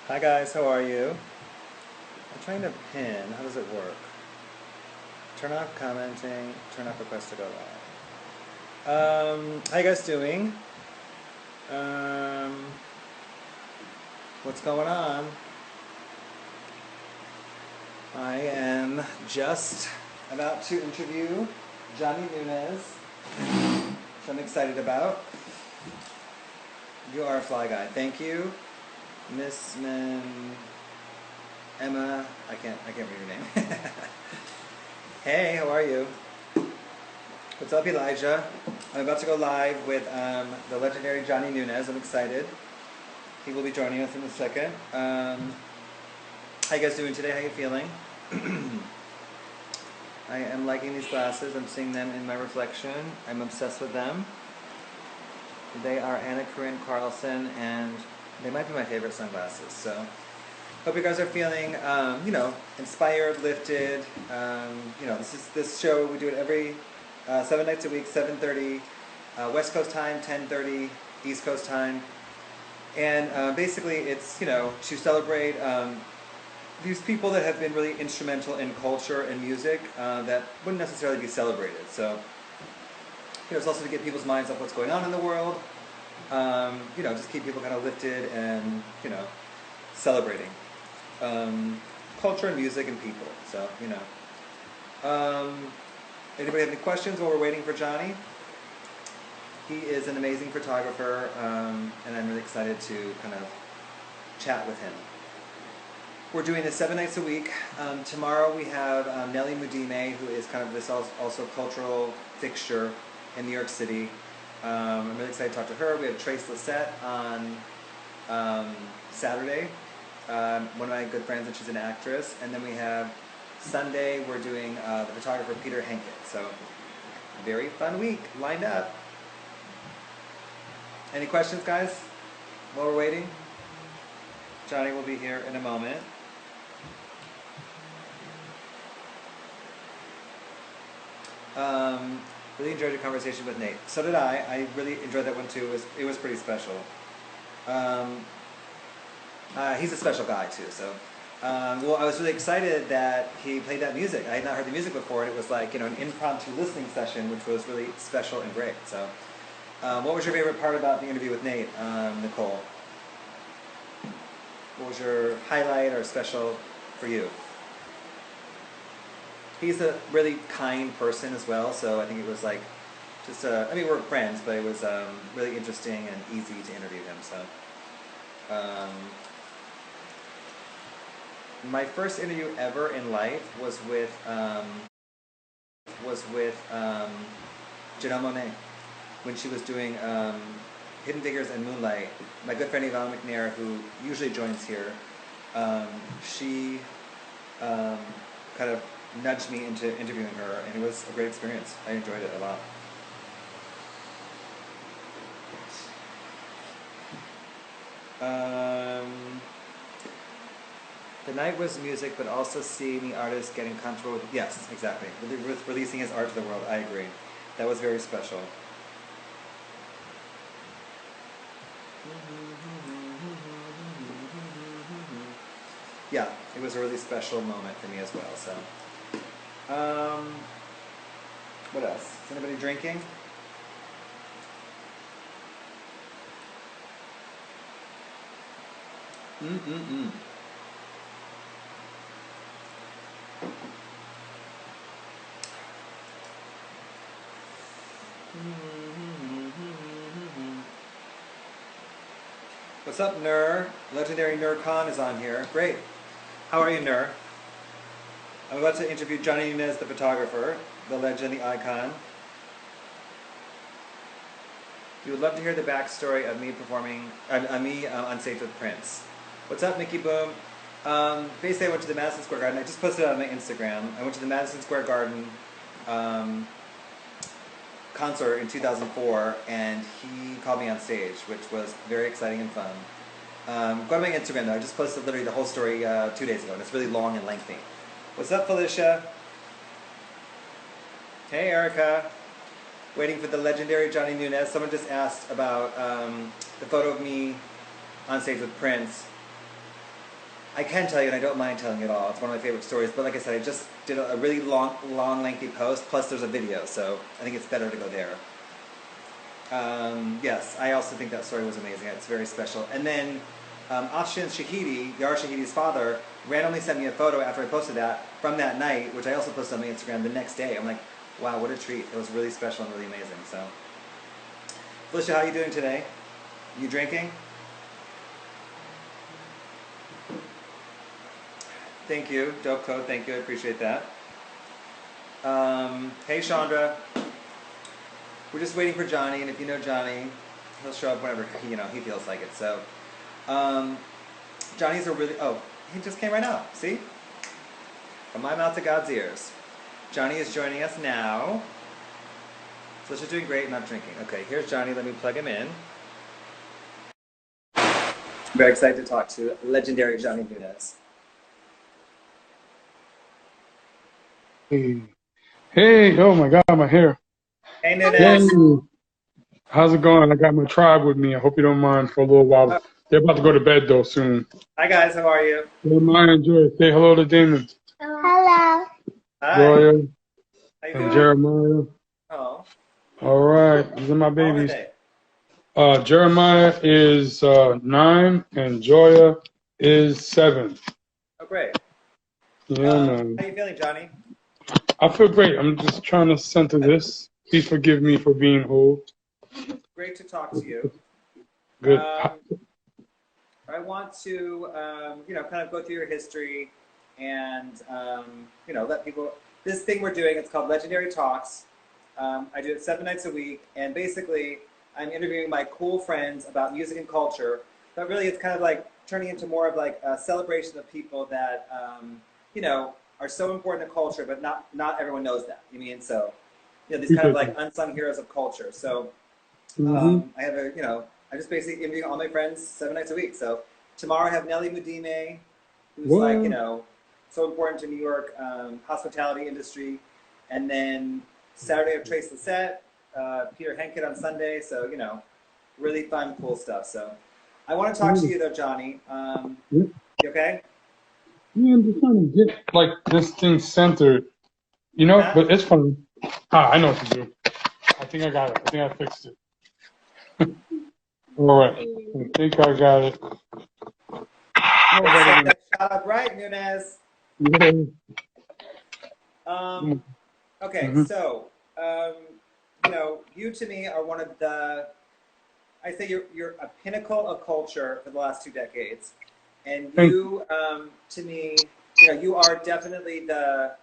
Hi guys, how are you? I'm trying to pin. How does it work? Turn off commenting, turn off request to go live. How you guys doing? Um, what's going on? I am just about to interview Johnny Nunez, which I'm excited about. You are a fly guy. Thank you. Miss Emma, I can't read your name. Hey, how are you? What's up, Elijah? I'm about to go live with the legendary Johnny Nunez. I'm excited. He will be joining us in a second. How you guys doing today? How you feeling? I am liking these glasses. I'm seeing them in my reflection. I'm obsessed with them. They are Anna Corinne Carlson, and they might be my favorite sunglasses. So, hope you guys are feeling, inspired, lifted. This show. We do it every 7 nights a week, 7:30 West Coast time, 10:30 East Coast time, and basically it's to celebrate these people that have been really instrumental in culture and music that wouldn't necessarily be celebrated. So, it's also to get people's minds off what's going on in the world. Just keep people kind of lifted and, celebrating culture and music and people. So, anybody have any questions while we're waiting for Johnny? He is an amazing photographer, and I'm really excited to kind of chat with him. We're doing this 7 nights a week. Tomorrow we have Nelly Mudime, who is kind of this also cultural fixture in New York City. I'm really excited to talk to her. We have Trace Lissette on Saturday, one of my good friends, and she's an actress. And then we have Sunday, we're doing the photographer Peter Hankett. So, very fun week lined up. Any questions, guys, while we're waiting? Johnny will be here in a moment. Really enjoyed your conversation with Nate. So did I. I really enjoyed that one too. It was pretty special. He's a special guy too. So, I was really excited that he played that music. I had not heard the music before, and it was like an impromptu listening session, which was really special and great. So, what was your favorite part about the interview with Nate, Nicole? What was your highlight or special for you? He's a really kind person as well, so I think it was like we're friends, but it was really interesting and easy to interview him. So, my first interview ever in life was with Janelle Monáe when she was doing Hidden Figures and Moonlight. My good friend Yvonne McNair, who usually joins here, she kind of nudged me into interviewing her, and it was a great experience. I enjoyed it a lot. The night was music, but also seeing the artist getting comfortable with... Yes, exactly. With releasing his art to the world, I agree. That was very special. Yeah, it was a really special moment for me as well. So, what else? Is anybody drinking? What's up, Nur? Legendary Nur Khan is on here. Great. How are you, Nur? I'm about to interview Johnny Nunez, the photographer, the legend, the icon. You would love to hear the backstory of me performing, on stage with Prince. What's up, Mickey Boom? Basically, I went to the Madison Square Garden. I just posted it on my Instagram. I went to the Madison Square Garden concert in 2004, and he called me on stage, which was very exciting and fun. Go to my Instagram though. I just posted literally the whole story 2 days ago, and it's really long and lengthy. What's up, Felicia? Hey, Erica. Waiting for the legendary Johnny Nunez. Someone just asked about the photo of me on stage with Prince. I can tell you, and I don't mind telling it all. It's one of my favorite stories. But like I said, I just did a really long, lengthy post. Plus, there's a video, so I think it's better to go there. Yes, I also think that story was amazing. It's very special. And then Afshin Shahidi, Yara Shahidi's father, randomly sent me a photo after I posted that from that night, which I also posted on my Instagram the next day. I'm like, wow, what a treat. It was really special and really amazing. So, Felicia, how are you doing today? You drinking? Thank you. Dope code, thank you. I appreciate that. Hey, Chandra. We're just waiting for Johnny, and if you know Johnny, he'll show up whenever he feels like it. So, Johnny's a really he just came right out. See, from my mouth to God's ears. Johnny is joining us now. Felicia's doing great, not drinking. Okay, here's Johnny. Let me plug him in. Very excited to talk to legendary Johnny Nunez. Hey, oh my God, my hair. Hey, Nunez. Hey, how's it going? I got my tribe with me. I hope you don't mind for a little while. They're about to go to bed though soon. Hi guys, how are you? Don't mind, enjoy. Say hello to Damon. Hello. Hi. Joya How you and doing? Jeremiah. Oh. All right, these are my How old are babies. they? Jeremiah is 9 and Joya is 7. Oh, great. Yeah, man. How you feeling, Johnny? I feel great. I'm just trying to center this. Please forgive me for being old. Great to talk to you. Good. I want to, kind of go through your history and, let people. This thing we're doing, it's called Legendary Talks. I do it 7 nights a week, and basically, I'm interviewing my cool friends about music and culture. But really, it's kind of like turning into more of like a celebration of people that, are so important to culture, but not everyone knows that. You mean so? These kind of like unsung heroes of culture. So, I have I just basically interview all my friends 7 nights a week. So tomorrow I have Nelly Mudime, who's like, so important to New York hospitality industry. And then Saturday I have Trace Lissette, Peter Henkett on Sunday. So, really fun, cool stuff. So I want to talk to you though, Johnny. You okay? Yeah, I'm just trying to get like this thing centered, but it's fun. I know what to do. I think I got it. I think I fixed it. All right. I think I got it. Shut up, right, Nunez? Okay, so, you to me are one of the, I say you're a pinnacle of culture for the last 2 decades. And you, to me, you are definitely the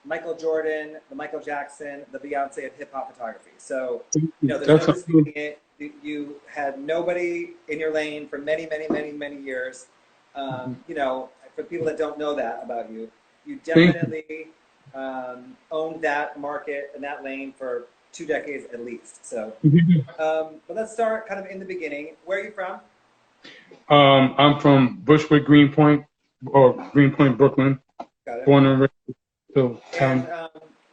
Michael Jordan, the Michael Jackson, the Beyonce of hip hop photography. So, there's no disputing it. You had nobody in your lane for many, many, many, many years. For people that don't know that about you, you definitely owned that market and that lane for 2 decades at least. So, but let's start kind of in the beginning. Where are you from? I'm from Bushwick, Greenpoint, Brooklyn. Got it. Born and raised. And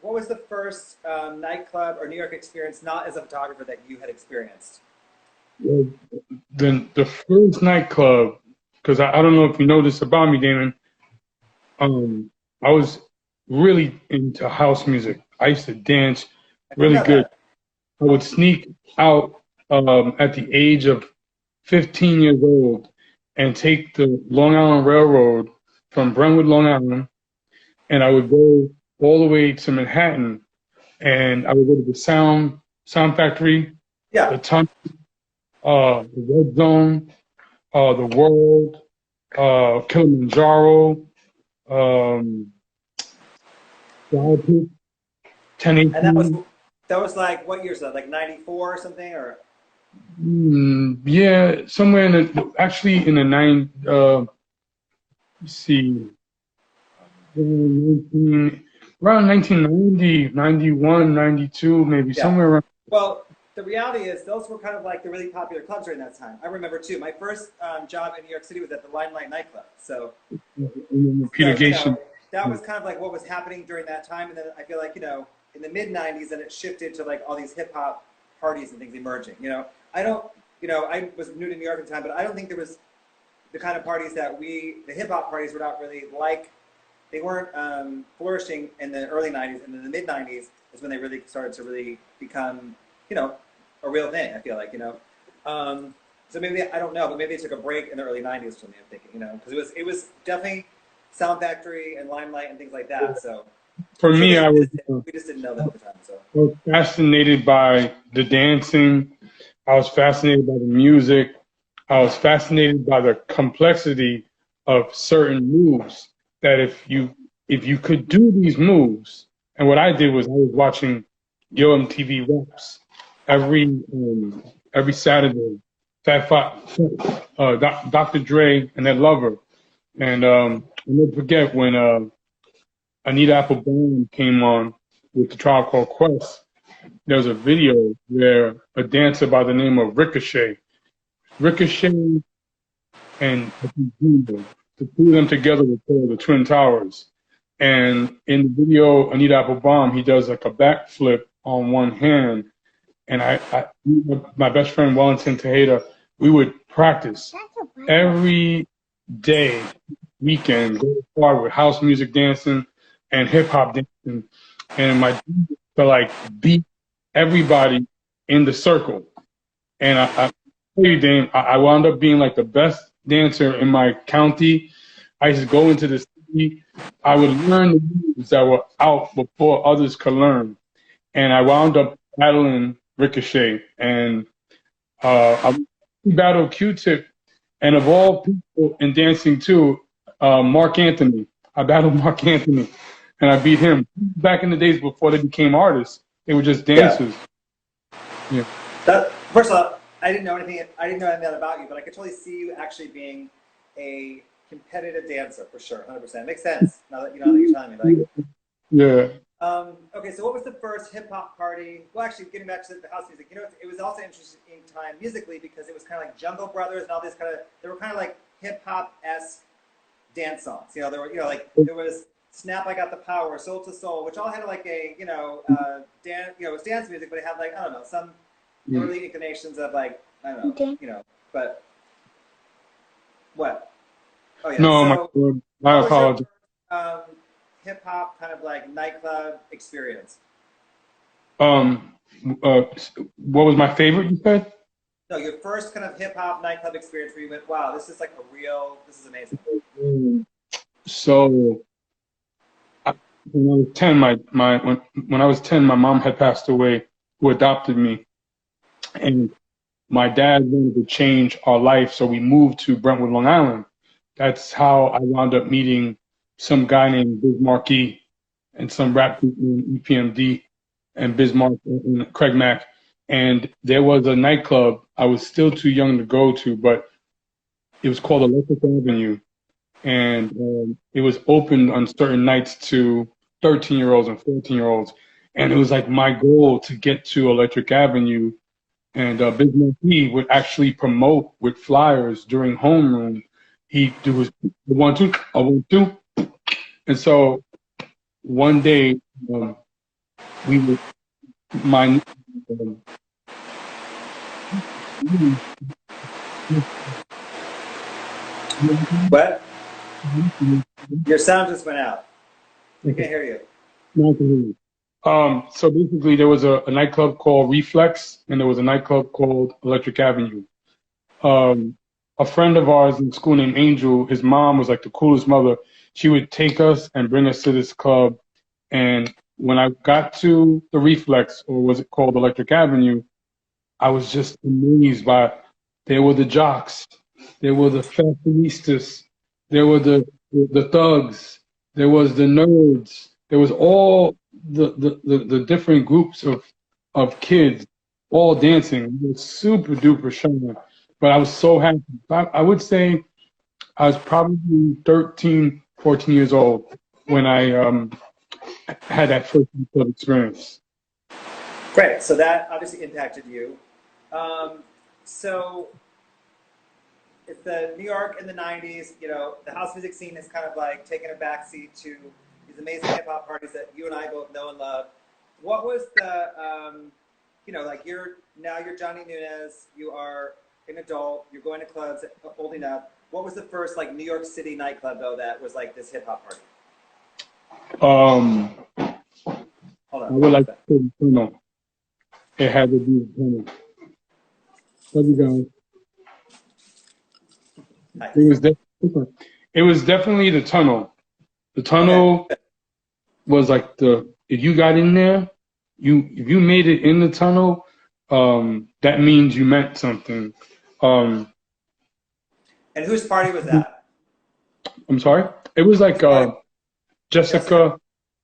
what was the first nightclub or New York experience, not as a photographer, that you had experienced? The first nightclub, because I don't know if you know this about me, Damon. I was really into house music. I used to dance really good. I would sneak out at the age of 15 years old and take the Long Island Railroad from Brentwood, Long Island, and I would go all the way to Manhattan, and I would go to the Sound Factory, the Tunnel, the Red Zone, the World, Kilimanjaro, the 1018. And that was like, what year was that? Like 94 or something, or? Yeah, somewhere in the 1990, 91, 92, maybe somewhere around. Well, the reality is those were kind of like the really popular clubs during that time. I remember too. My first job in New York City was at the Limelight nightclub. So, that was kind of like what was happening during that time. And then I feel like, in the mid 90s, then it shifted to like all these hip hop parties and things emerging. I was new to New York at the time, but I don't think there was the kind of parties that the hip hop parties were not really like. They weren't flourishing in the early 90s, and in the mid 90s is when they really started to really become, you know, a real thing, I feel like, you know. So maybe, I don't know, but maybe it took a break in the early 90s for me, I'm thinking, you know, because it was definitely Sound Factory and Limelight and things like that, so. For me, We just didn't know that at the time, so. I was fascinated by the dancing. I was fascinated by the music. I was fascinated by the complexity of certain moves. That if you could do these moves, and what I did was I was watching Yo MTV Raps every Saturday. Fat Five, Dr. Dre and that Lover, and I'll never forget when Anita Applebaum came on with the Tribe Called Quest. There was a video where a dancer by the name of Ricochet and the two of them together were called the Twin Towers. And in the video, Anita Applebaum, he does like a backflip on one hand. And my best friend Wellington Tejeda, we would practice every day, weekend, go hard with house music dancing and hip hop dancing. And my dream was to like beat everybody in the circle. And I tell you, Dame, I wound up being like the best dancer in my county. I used to go into the city. I would learn the moves that were out before others could learn. And I wound up battling Ricochet. And I battled Q-Tip. And of all people in dancing too, Mark Anthony. I battled Mark Anthony. And I beat him. Back in the days before they became artists, they were just dancers. Yeah. First of all, I didn't know anything about you, but I could totally see you actually being a competitive dancer for sure, 100%. Makes sense now that you're telling me. Like, yeah. Okay, so what was the first hip hop party? Well, actually, getting back to the house music, you know, it was also interesting time musically because it was kind of like Jungle Brothers and all this kind of. They were kind of like hip hop-esque dance songs. You know, there were, you know, like there was Snap, I Got the Power, Soul to Soul, which all had like a, you know, dance. You know, it was dance music, but it had like, I don't know, some early inclinations of like, I don't know, you know, but what? Oh yeah. No, so, my apologies. Hip hop kind of like nightclub experience. What was my favorite? You said? No, your first kind of hip hop nightclub experience where you went, wow, this is like this is amazing. So, when I was 10, when I was 10, my mom had passed away, who adopted me, and my dad wanted to change our life, so we moved to Brentwood, Long Island. That's how I wound up meeting some guy named Biz Markie and some rap group named EPMD and Bismarck and Craig Mack. And there was a nightclub I was still too young to go to, but it was called Electric Avenue. And it was open on certain nights to 13-year-olds and 14-year-olds. And it was like my goal to get to Electric Avenue. And Biz Markie would actually promote with flyers during homeroom. He'd do his 1, 2, a 1, 2. And so one day we were, my, What? Your sound just went out. I can't hear you. No, I can hear you. So basically there was a nightclub called Reflex and there was a nightclub called Electric Avenue. A friend of ours in school named Angel, his mom was like the coolest mother. She would take us and bring us to this club. And when I got to the Reflex, or was it called Electric Avenue, I was just amazed by, there were the jocks, there were the fashionistas, there were the thugs, there was the nerds, there was all the different groups of kids all dancing. It was super duper shine. But I was so happy. I would say I was probably 13, 14 years old when I had that first club experience. Great. So that obviously impacted you. So it's the New York in the 90s, you know, the house music scene has kind of like taken a backseat to these amazing hip hop parties that you and I both know and love. What was the, you know, like you're Johnny Nunez, you are an adult. You're going to clubs, old enough. What was the first like New York City nightclub though that was like this hip hop party? Um, Hold I on. would like to say the tunnel. It had to be the tunnel. Love you guys. Nice. It was definitely the tunnel. The tunnel was like if you got in there, if you made it in the tunnel, that means you meant something. And whose party was that? I'm sorry? It was like Jessica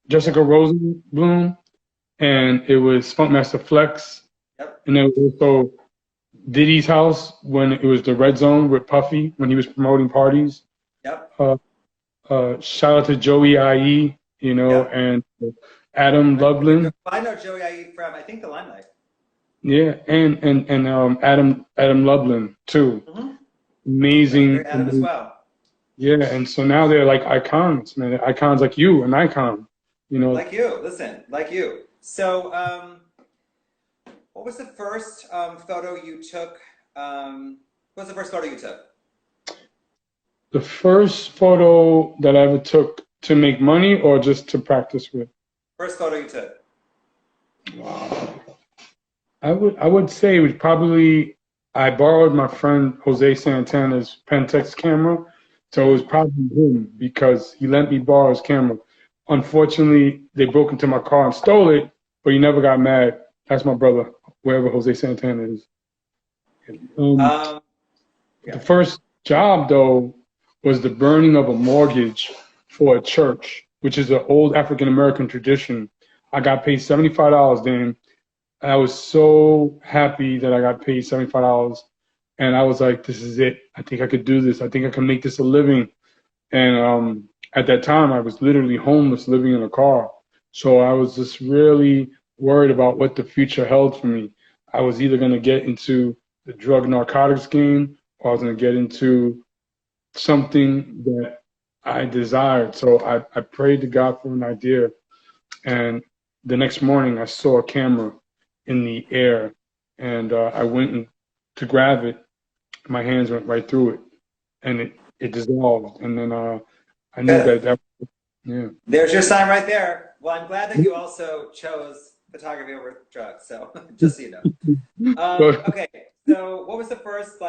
Rosenblum, and it was Funkmaster Flex, Yep. and then also Diddy's house when it was the Red Zone with Puffy when he was promoting parties. Yep. Shout out to Joey IE, you know, and Adam Lublin. I know Joey IE from I think the Limelight. Yeah, and Adam Lublin too. Mm-hmm. Amazing. Adam as well. Yeah, and so now they're like icons, man. Icons like you, an icon, you know. Like you, listen, like you. So, what was the first photo you took? What was the first photo you took? The first photo that I ever took to make money or just to practice with? First photo you took. Wow. I would say it was probably I borrowed my friend Jose Santana's Pentax camera. So it was probably him because he let me borrow his camera. Unfortunately, they broke into my car and stole it, but he never got mad. That's my brother, wherever Jose Santana is. The first job, though, was the burning of a mortgage for a church, which is an old African-American tradition. I got paid $75, Dan. I was so happy that I got paid $75. And I was like, this is it. I think I could do this. I think I can make this a living. And at that time, I was literally homeless, living in a car. So I was just really worried about what the future held for me. I was either going to get into the drug narcotics game or I was going to get into something that I desired. So I prayed to God for an idea. And the next morning, I saw a camera in the air. And I went to grab it. My hands went right through it, and it dissolved. And then I knew that yeah. There's your sign right there. Well, I'm glad that you also chose photography over drugs. So just so you know. Okay. So what was the first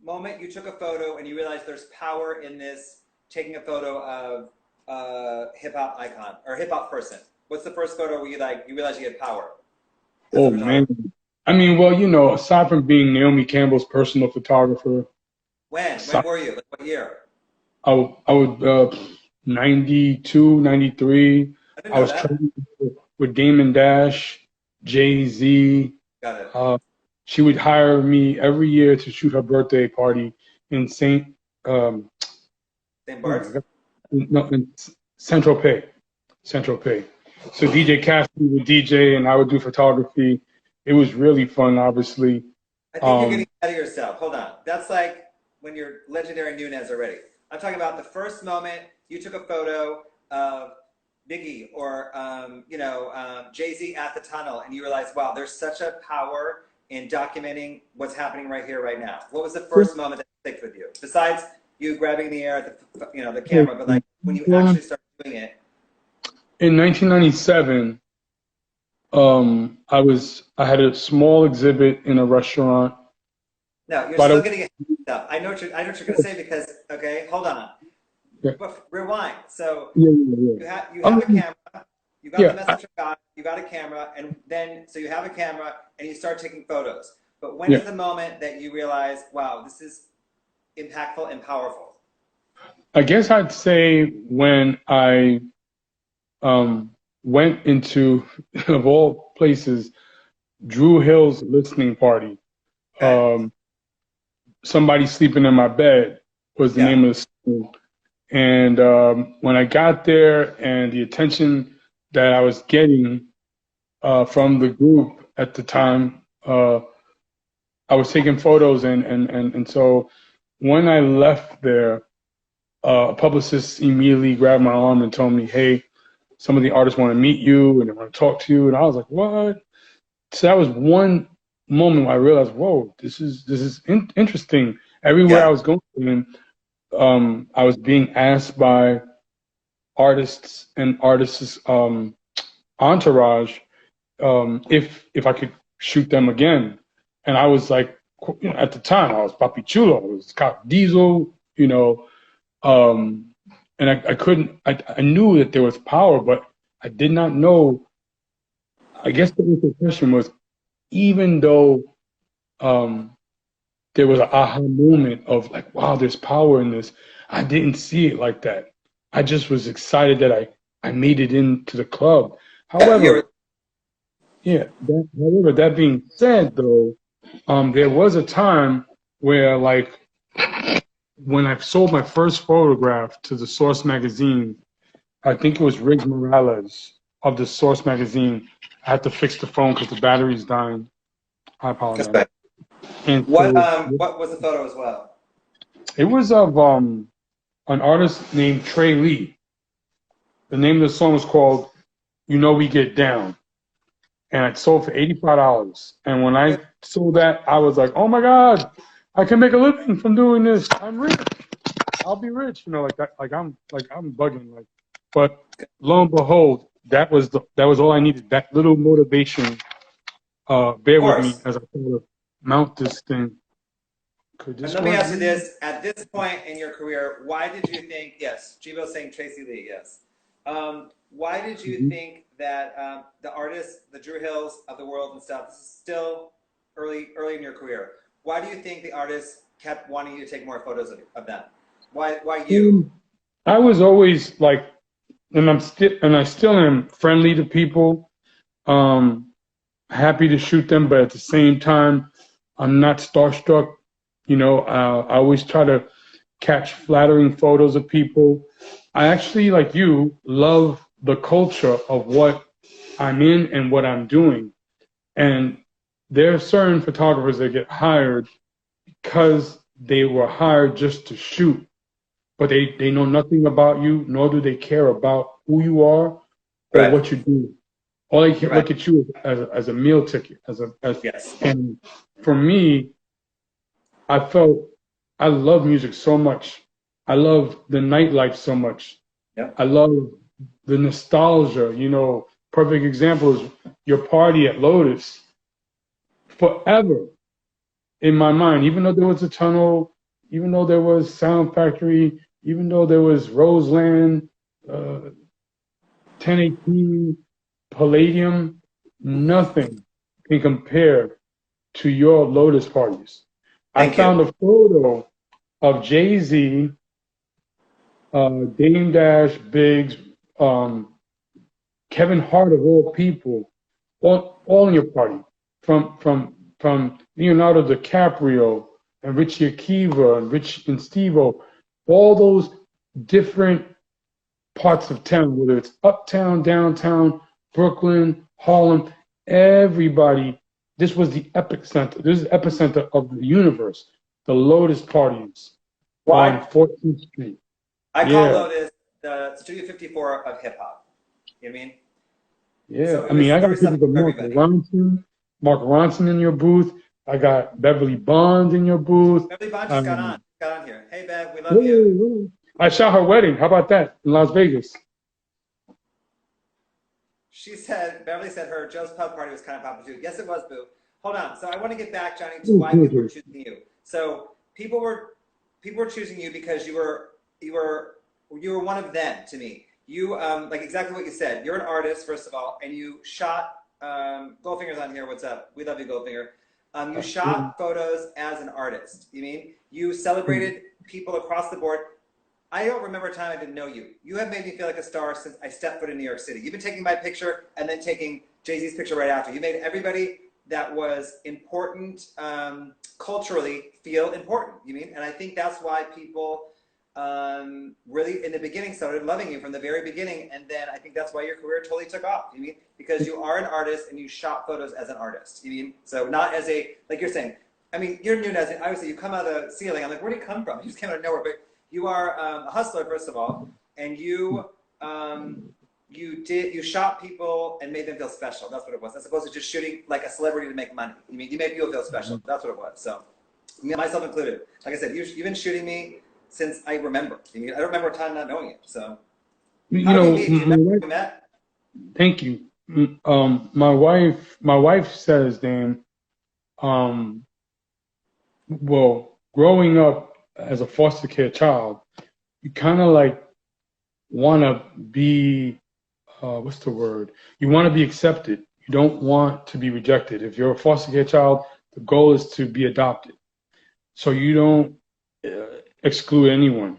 moment you took a photo and you realized there's power in this taking a photo of a hip hop icon or hip hop person? What's the first photo where you realized you had power? Oh man. I mean, well, you know, aside from being Naomi Campbell's personal photographer. When were you? Like, what year? I would 92, 93. I was training with Damon Dash, Jay-Z. Got it. She would hire me every year to shoot her birthday party in St. Bart's? No, in Central Pay. Central Pay. So DJ Cassidy would DJ and I would do photography. It was really fun, obviously. I think you're getting ahead of yourself. Hold on. That's like when you're Legendary Nunez already. I'm talking about the first moment you took a photo of Biggie or Jay-Z at the tunnel and you realized, wow, there's such a power in documenting what's happening right here, right now. What was the first moment that clicked with you? Besides you grabbing the air at the camera, but like when you actually started doing it. In 1997, I had a small exhibit in a restaurant. No, you're still getting it. No, I know what you're going to say because hold on. Yeah. Rewind. So you have a camera. You got the message from God. You got a camera, and then so you have a camera and you start taking photos. But when is the moment that you realize, wow, this is impactful and powerful? I guess I'd say when I went into, of all places, Drew Hill's listening party. Somebody Sleeping in My Bed was the name of the school. And when I got there and the attention that I was getting from the group at the time, I was taking photos. And so when I left there, a publicist immediately grabbed my arm and told me, hey, some of the artists want to meet you and they want to talk to you. And I was like, what? So that was one moment where I realized, whoa, this is interesting. Everywhere I Yeah. was going, I was being asked by artists and artists' entourage if I could shoot them again, and I was like, at the time I was Papi Chulo, I was Scott Diesel, and I couldn't. I knew that there was power, but I did not know. I guess the implication was, even though um, there was an aha moment of like, wow, there's power in this. I didn't see it like that. I just was excited that I made it into the club. Yeah, However, that being said, though, there was a time where, like, when I sold my first photograph to the Source magazine, I think it was Riggs Morales of the Source magazine. I had to fix the phone because the battery's dying. I that's apologize. right. And so What was the photo as well? it was of an artist named Trey Lee. The name of the song was called "You Know We Get Down," and it sold for $85. And when I sold that, I was like, "Oh my God, I can make a living from doing this. I'm rich. I'll be rich." Like that. Like I'm bugging. Like, but lo and behold, that was all I needed. That little motivation. Of Bear with me course. as I try to mount this thing. Could And this let me work? ask you this: at this point in your career, why did you think? Yes, Jibo's saying Tracy Lee. Yes. Why did you Mhm. think that the artists, the Drew Hills of the world and stuff? This is still early in your career. Why do you think the artists kept wanting you to take more photos of them? Why you? Um, I was always like, and I still am friendly to people. Um, Happy to shoot them, but at the same time, I'm not starstruck. I always try to catch flattering photos of people. I actually, like you, love the culture of what I'm in and what I'm doing. And there are certain photographers that get hired because they were hired just to shoot, but they know nothing about you, nor do they care about who you are or Right. what you do. All they can Right. look at you as a meal ticket, Yes. and for me, I felt I love music so much. I love the nightlife so much. Yep. I love the nostalgia. Perfect example is your party at Lotus. Forever in my mind, even though there was a tunnel, even though there was Sound Factory, even though there was Roseland, uh, 1018, Palladium, nothing can compare to your Lotus parties. I Thank you. found a photo of Jay-Z, Dame Dash, Biggs, um, Kevin Hart of all people, all in your party, from Leonardo DiCaprio and Richie Akiva and Rich and Steve-O, all those different parts of town, whether it's uptown, downtown, Brooklyn, Harlem, everybody. This was the epicenter. This is the epicenter of the universe. The Lotus parties on Why? 14th Street. I call Yeah, Lotus the Studio 54 of hip hop. You know what I mean? yeah. So I it mean, was I there was got people something like for everybody. Mark Ronson in your booth. I got Beverly Bond in your booth. Beverly Bond just Um, got on here. Hey Bev, we love you. Woo. I shot her wedding. How about that in Las Vegas? Beverly said her Joe's Pub Party was kind of popular too. Yes, it was, Boo. Hold on. So I want to get back, Johnny, to why people were choosing you. So people were choosing you because you were one of them to me. You like exactly what you said. You're an artist, first of all, and you shot Goldfinger's on here. What's up? We love you, Goldfinger. You shot photos as an artist. You mean you celebrated people across the board. I don't remember a time I didn't know you. You have made me feel like a star since I stepped foot in New York City. You've been taking my picture and then taking Jay-Z's picture right after. You made everybody that was important culturally feel important. You mean? And I think that's why people really in the beginning started loving you from the very beginning. And then I think that's why your career totally took off. You mean? Because you are an artist and you shot photos as an artist. You mean? So not as a, like you're saying, I mean, you're Nunez. Obviously, you come out of the ceiling. I'm like, where'd he come from? He just came out of nowhere. But you are a hustler, first of all, and you you shot people and made them feel special. That's what it was, as opposed to just shooting like a celebrity to make money. You mean you made people feel special. That's what it was. So, myself included. Like I said, you've been shooting me since I remember. I don't remember a time not knowing you. So, You how did we know, meet? Do you remember how we met? thank you. My wife says, Dan, um, well, growing up as a foster care child, you kind of like want to be, what's the word? You want to be accepted. You don't want to be rejected. If you're a foster care child, the goal is to be adopted. So you don't exclude anyone.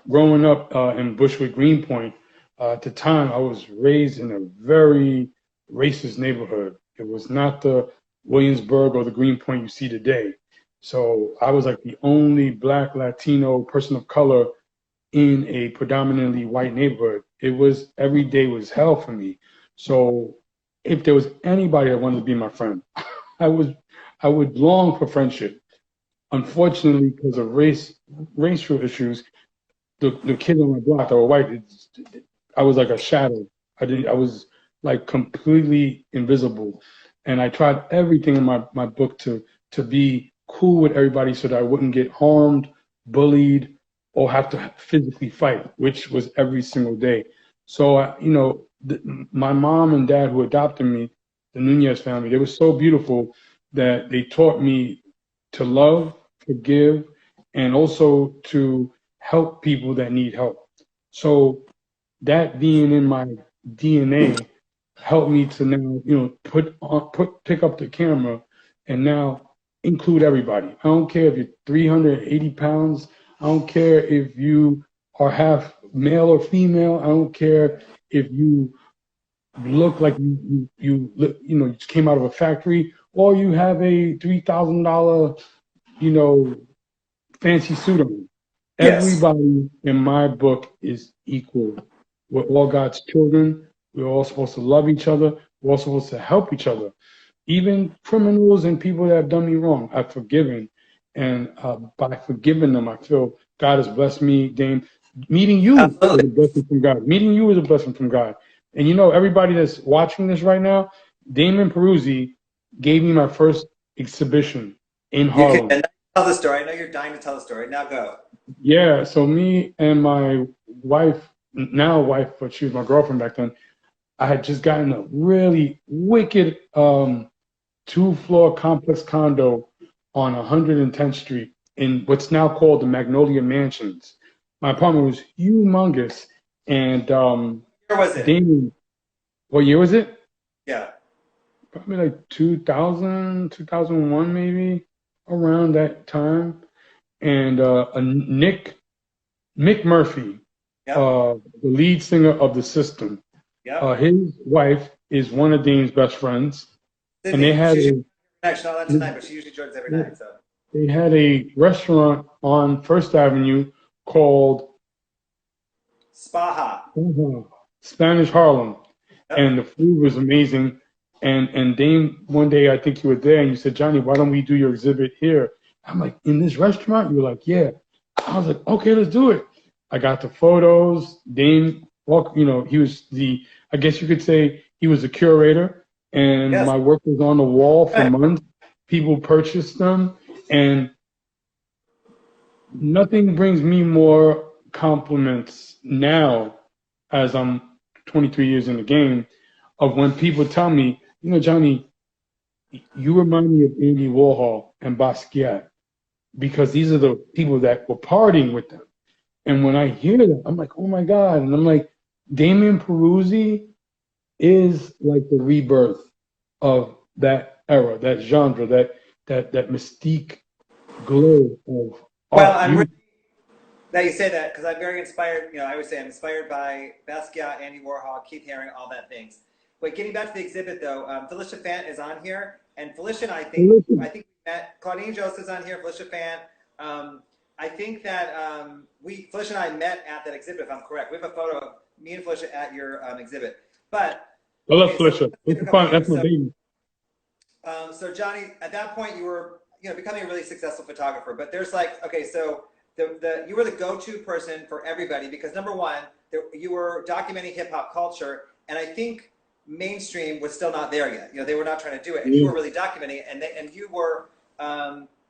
Growing up in Bushwick, Greenpoint, at the time I was raised in a very racist neighborhood. It was not the Williamsburg or the Greenpoint you see today. So I was like the only Black Latino person of color in a predominantly white neighborhood. It was every day was hell for me. So if there was anybody that wanted to be my friend, I was I would long for friendship. Unfortunately, because of racial issues, the kids on my block that were white, I was like a shadow. I was like completely invisible. And I tried everything in my book to be cool with everybody so that I wouldn't get harmed, bullied, or have to physically fight, which was every single day. So, my mom and dad who adopted me, the Nunez family, they were so beautiful that they taught me to love, forgive, and also to help people that need help. So that being in my DNA helped me to now, pick up the camera and now include everybody. I don't care if you're 380 pounds. I don't care if you are half male or female. I don't care if you look like you just came out of a factory or you have a $3,000, fancy suit on. Yes. Everybody in my book is equal. We're all God's children. We're all supposed to love each other. We're all supposed to help each other. Even criminals and people that have done me wrong, I've forgiven. And by forgiving them, I feel God has blessed me, Dame. Meeting you is Absolutely. a blessing from God. Meeting you is a blessing from God. And everybody that's watching this right now, Damon Peruzzi gave me my first exhibition in You can Harlem. tell the story. I know you're dying to tell the story. Now go. Yeah, so me and my wife, now wife, but she was my girlfriend back then, I had just gotten a really wicked two-floor complex condo on 110th Street in what's now called the Magnolia Mansions. My apartment was humongous, and Where was it? Damon, what year was it? Yeah. Probably like 2000, 2001, maybe, around that time. And Mick Murphy, Yep. the lead singer of The System, Yep. his wife is one of Dane's best friends, and Sydney. She's actually not on tonight, but she usually joins every night. So. they had a restaurant on First Avenue called Spaha. Spanish Harlem, Yep. and the food was amazing. And Dane, one day I think you were there, and you said, Johnny, why don't we do your exhibit here? I'm like, in this restaurant? You were like, yeah. I was like, okay, let's do it. I got the photos. Dane, he was I guess you could say he was the curator, and Yes. my work was on the wall for Right. months. People purchased them, and nothing brings me more compliments now, as I'm 23 years in the game, of when people tell me, Johnny, you remind me of Andy Warhol and Basquiat, because these are the people that were partying with them. And when I hear that, I'm like, oh my God. And I'm like, Damien Peruzzi is like the rebirth of that era, that genre, that mystique glow of Well, art. I'm really that you say that because I'm very inspired. I always say I'm inspired by Basquiat, Andy Warhol, Keith Haring, all that things. But getting back to the exhibit, though, Felicia Fant is on here, and Felicia and I think we met. Claudine Joseph's on here. Felicia Fant. I think that Felicia and I met at that exhibit, if I'm correct. We have a photo of me and Felicia at your exhibit. But I love okay, Felicia. That's my baby. So Johnny, at that point you were becoming a really successful photographer. But there's like, okay, so you were the go-to person for everybody because number one, you were documenting hip hop culture, and I think mainstream was still not there yet. You know, they were not trying to do it, and you were really documenting it, and you were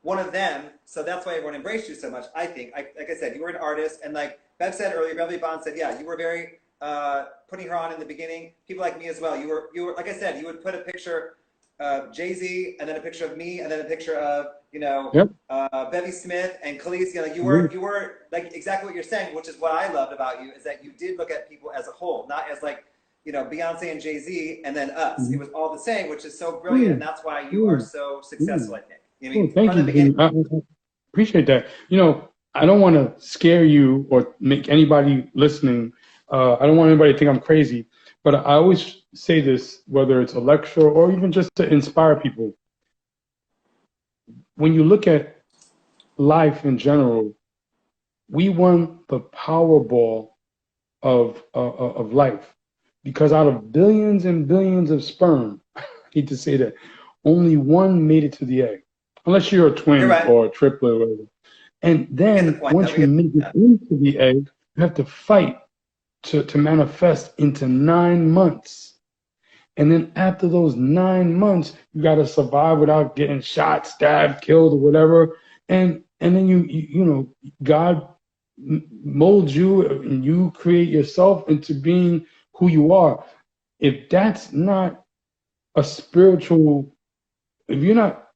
one of them. So that's why everyone embraced you so much. I think, like I said, you were an artist, and like Bev said earlier, Beverly Bond said, yeah, you were very putting her on in the beginning. People like me as well. You were like I said, you would put a picture of Jay-Z, and then a picture of me, and then a picture of Bevy Smith and Khalees. You know, like you were like exactly what you're saying, which is what I loved about you, is that you did look at people as a whole, not as like, you know, Beyonce and Jay-Z and then us. It was all the same, which is so brilliant, and that's why you are so successful, I think. I mean, thank you. I appreciate that. You know, I don't want to scare you or make anybody listening. I don't want anybody to think I'm crazy, but I always say this, whether it's a lecture or even just to inspire people. When you look at life in general, we won the Powerball of life, because out of billions and billions of sperm, I hate to say that, only one made it to the egg, unless you're a twin or a triplet or whatever. And then once you make it into the egg, you have to fight to manifest into 9 months. And then after those 9 months, you got to survive without getting shot, stabbed, killed, or whatever. And then you know, God molds you and you create yourself into being who you are. If that's not a spiritual, if you're not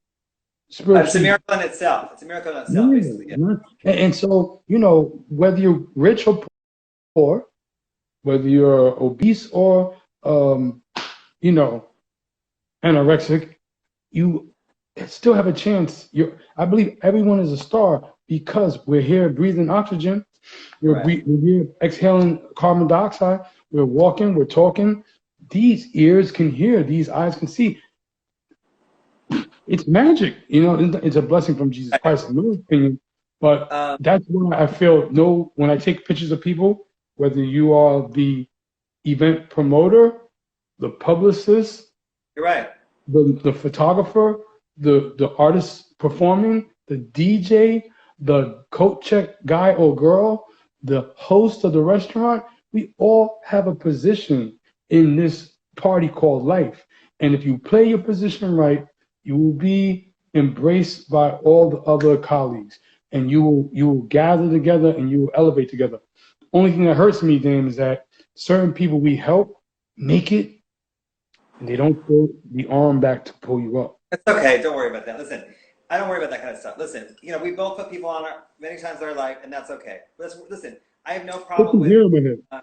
spiritual, it's a miracle in itself. It's a miracle in itself, basically. Yeah. And so, you know, whether you're rich or poor, whether you're obese or you know, anorexic, you still have a chance. I believe everyone is a star because we're here breathing oxygen. We're here exhaling carbon dioxide. We're walking, we're talking. These ears can hear, these eyes can see. It's magic, you know, it's a blessing from Jesus Christ, in my opinion. But that's why I feel, when I take pictures of people, whether you are the event promoter, the publicist, you're right, the photographer, the artist performing, the DJ, the coat check guy or girl, the host of the restaurant, we all have a position in this party called life. And if you play your position right, you will be embraced by all the other colleagues, and you will gather together and you will elevate together. Only thing that hurts me, Dame, is that certain people we help make it, and they don't throw the arm back to pull you up. It's okay. Don't worry about that. Listen, I don't worry about that kind of stuff. Listen, you know, we both put people on many times in our life, and that's okay. But listen, I have no problem with I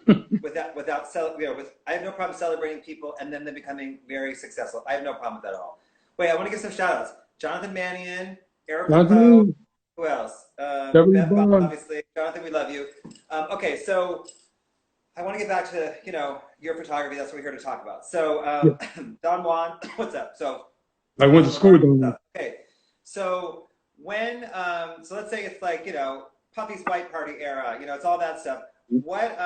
have no problem celebrating people and then them becoming very successful. I have no problem with that at all. Wait, I want to give some shout outs. Jonathan Mannion, Eric Poe, who else? Beth, obviously. Jonathan, we love you. Okay, so I want to get back to, you know, your photography. That's what we're here to talk about. So, Don Juan, what's up? So, I went to school with Don. Okay, so when, so let's say it's like, you know, Puffy's White Party era, you know, it's all that stuff. What,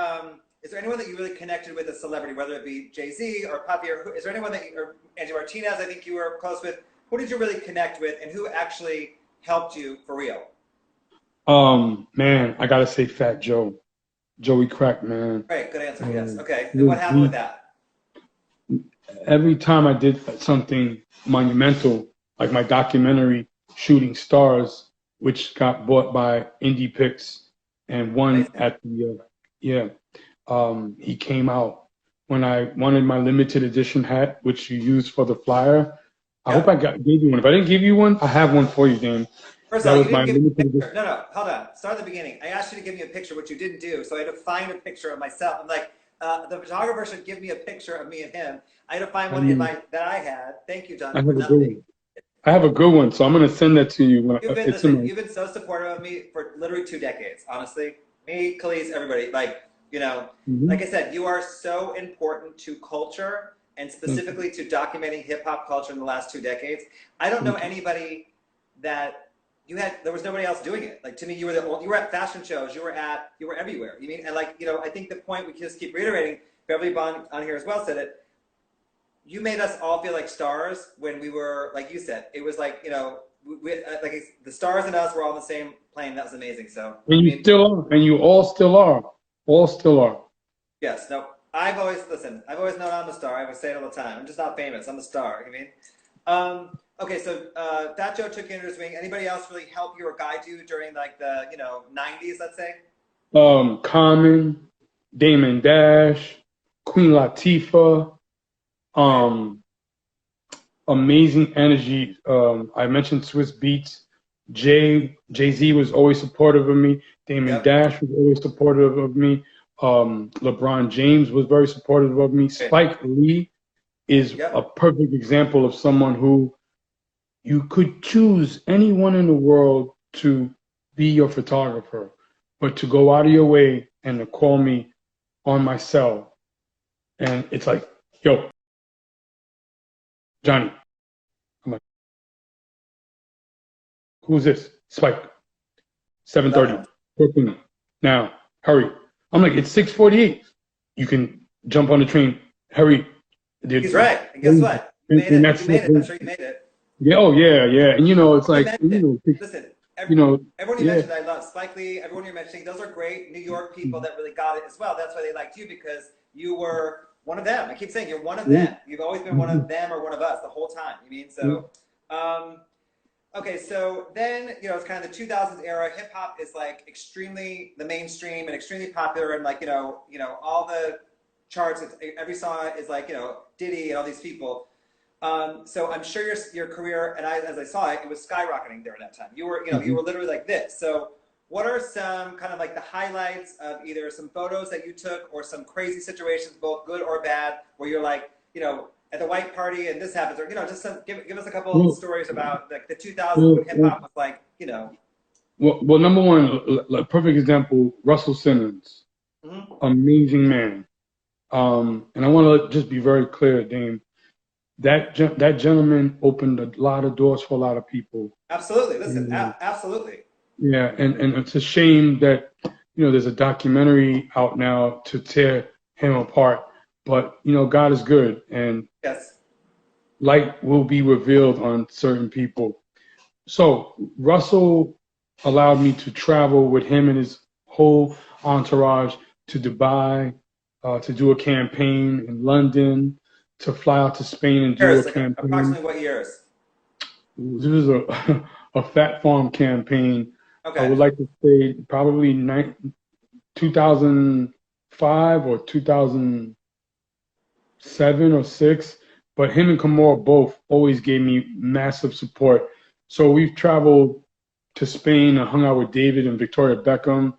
is there anyone that you really connected with, a celebrity, whether it be Jay-Z or Puffy, or is there anyone that or Angie Martinez, I think you were close with? Who did you really connect with, and who actually helped you for real? Man, I gotta say Fat Joe. Joey Crack, man. Right, good answer, yes. Okay, and what happened with that? Every time I did something monumental, like my documentary, Shooting Stars, which got bought by Indie Pix and won at the, he came out when I wanted my limited edition hat, which you used for the flyer. I hope I gave you one. If I didn't give you one, I have one for you, Dan. First of all, you didn't give me a picture. No, hold on. Start at the beginning. I asked you to give me a picture, which you didn't do, so I had to find a picture of myself. I'm like, the photographer should give me a picture of me and him. I had to find one that I had. Thank you, John. I have a good one, so I'm going to send that to you. You've been so supportive of me for literally 2 decades, honestly. Me, Khalees, everybody. Like, you know, like I said, you are so important to culture and specifically to documenting hip-hop culture in the last 2 decades. I don't know anybody that there was nobody else doing it. Like, to me, you were at fashion shows, you were everywhere. You mean, and like, you know, I think the point we just keep reiterating, Beverly Bond on here as well said it, you made us all feel like stars when we were, like you said, it was like, you know, like the stars and us were all on the same playing. That was amazing. So, And I you mean, still are, and you all still are. All still are. yes, no, I've always, listen, I've always known I'm a star. I would say it all the time. I'm just not famous. I'm a star. You mean? Okay, so Fat Joe took you under his wing. Anybody else really help you or guide you during like the, 90s, let's say? Common, Damon Dash, Queen Latifah, Okay. amazing energy. I mentioned Swiss Beats. Jay-Z was always supportive of me. Damon Yep. Dash was always supportive of me. LeBron James was very supportive of me. Okay. Spike Lee is a Yep. perfect example of someone who you could choose anyone in the world to be your photographer, but to go out of your way and to call me on my cell. And it's like, yo, Johnny. I'm like, who's this? Spike. Love 7:30. him. Brooklyn. Now, hurry. I'm like, it's 6:48. You can jump on the train. Hurry. He's right. And guess what? You made it. You made it. I'm sure you made it. Yeah, oh yeah, yeah. And it's You like, mentioned, listen, everyone you yeah. mentioned, I love Spike Lee, everyone you're mentioning, those are great New York people that really got it as well. That's why they liked you, because you were one of them. I keep saying you're one of them. You've always been one of them or one of us the whole time. You mean? So, okay, so then, it's kind of the 2000s era. Hip hop is like extremely the mainstream and extremely popular, and like, all the charts, every song is like, Diddy and all these people. So I'm sure your career, and as I saw it, it was skyrocketing during that time. You were, you were literally like this. So what are some kind of like the highlights of either some photos that you took or some crazy situations, both good or bad, where you're like, at the white party and this happens, or, just give us a couple of stories about like the 2000s when hip hop was like, Well, number one, like perfect example, Russel Simmons, amazing man. And I want to just be very clear, Dame. That gentleman opened a lot of doors for a lot of people. Absolutely. Listen, absolutely. Yeah, and it's a shame that there's a documentary out now to tear him apart. But God is good, and yes, light will be revealed on certain people. So Russell allowed me to travel with him and his whole entourage to Dubai, to do a campaign in London, to fly out to Spain and do a campaign. Approximately what years? This was a Fat Farm campaign. Okay. I would like to say probably 2005 or 2007 or 6. But him and Kamora both always gave me massive support. So we've traveled to Spain and hung out with David and Victoria Beckham.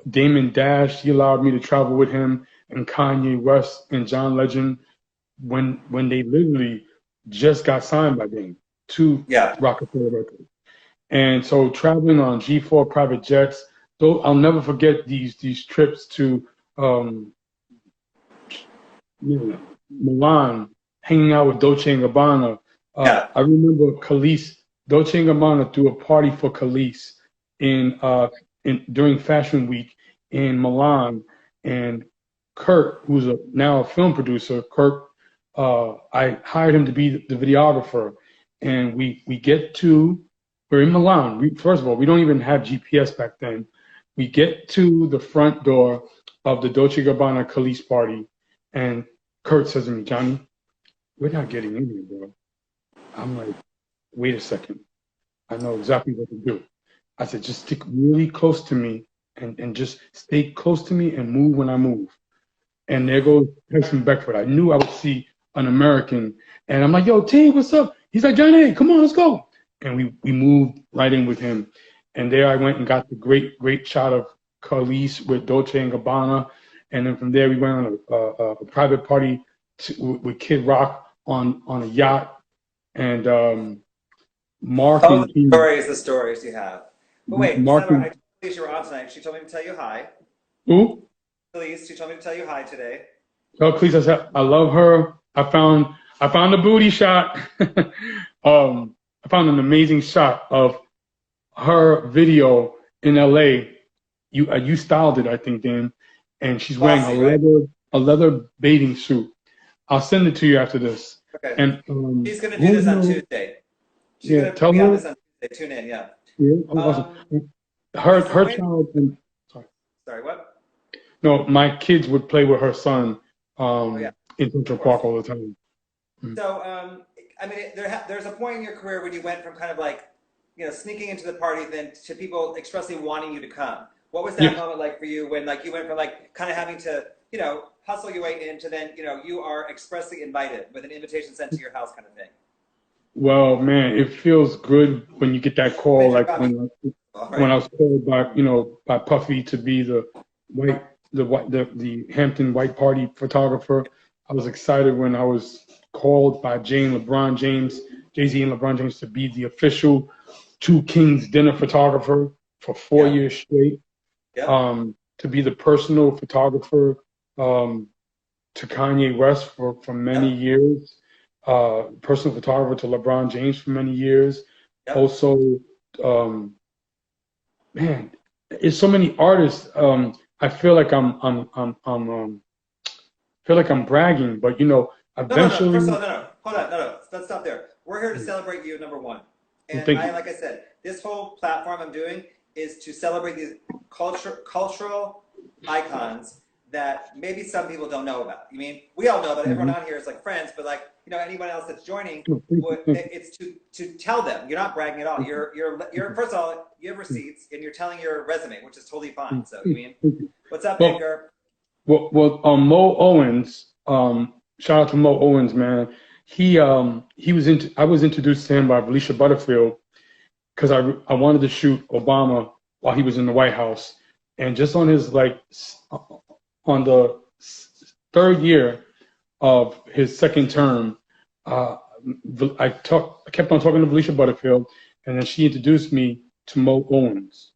Damon Dash, he allowed me to travel with him, and Kanye West and John Legend when they literally just got signed by Dame to Rockefeller Records. And so traveling on G4 private jets, though I'll never forget these trips to Milan, hanging out with Dolce & Gabbana. I remember Dolce & Gabbana threw a party for Khalees during Fashion Week in Milan, and Kirk, who's now a film producer, I hired him to be the videographer, and we're in Milan. First of all, we don't even have GPS back then. We get to the front door of the Dolce & Gabbana Khalees party, and Kurt says to me, Johnny, we're not getting in here, bro. I'm like, wait a second. I know exactly what to do. I said, just stick really close to me and just stay close to me and move when I move. And there goes Tyson Beckford. I knew I would see an American. And I'm like, yo, T, what's up? He's like, Johnny, come on, let's go. And we moved right in with him. And there I went and got the great shot of Khalees with Dolce & Gabbana. And then from there, we went on a private party with Kid Rock on a yacht. And Mark Tell and Keith. The stories you have. But wait, I told Khalees you were on tonight. She told me to tell you hi. Who? Khalees, she told me to tell you hi today. Tell Khalees I said I love her. I found the booty shot. I found an amazing shot of her video in LA. You styled it, I think, Dan. And she's wearing a leather bathing suit. I'll send it to you after this. Okay. And she's gonna do this on Tuesday. She's gonna be on this on Tuesday. Tune in, awesome. What's the her point? child and sorry. Sorry, what? No, my kids would play with her son Oh yeah, in of Central course. Park all the time. Mm. So, I mean, there's a point in your career when you went from kind of like, sneaking into the party then to people expressly wanting you to come. What was that Yeah. moment like for you when like you went from like kind of having to, hustle your way in to then, you are expressly invited with an invitation sent to your house kind of thing? Well, man, it feels good when you get that call, Thanks for like coming. All when right. I was called by, by Puffy to be white, the Hampton White Party photographer. I was excited when I was called by Jay-Z and LeBron James to be the official Two Kings dinner photographer for four Yep. years straight. Yep. To be the personal photographer um, to Kanye West for many Yep. years, personal photographer to LeBron James for many years. Yep. Also, um, man, it's so many artists. I feel like feel like I'm bragging, but No, no, no. First of eventually, all, no, no. Hold on. No, no. Let's stop there. We're here to celebrate you, number one. And thank you. like I said, this whole platform I'm doing is to celebrate these cultural icons that maybe some people don't know about. I mean, we all know about it. Everyone Mhm. on here is like friends, but like, anyone else that's joining, No, thank you, thank it's to tell them. You're not bragging at all. you, You're first of all, you have receipts and you're telling your resume, which is totally fine. So, thank you. what's up, Well, Edgar? Mo Owens, shout out to Mo Owens, man. He was into. I was introduced to him by Felicia Butterfield because I wanted to shoot Obama while he was in the White House, and just on his on the third year of his second term, uh, I kept on talking to Felicia Butterfield, and then she introduced me to Mo Owens.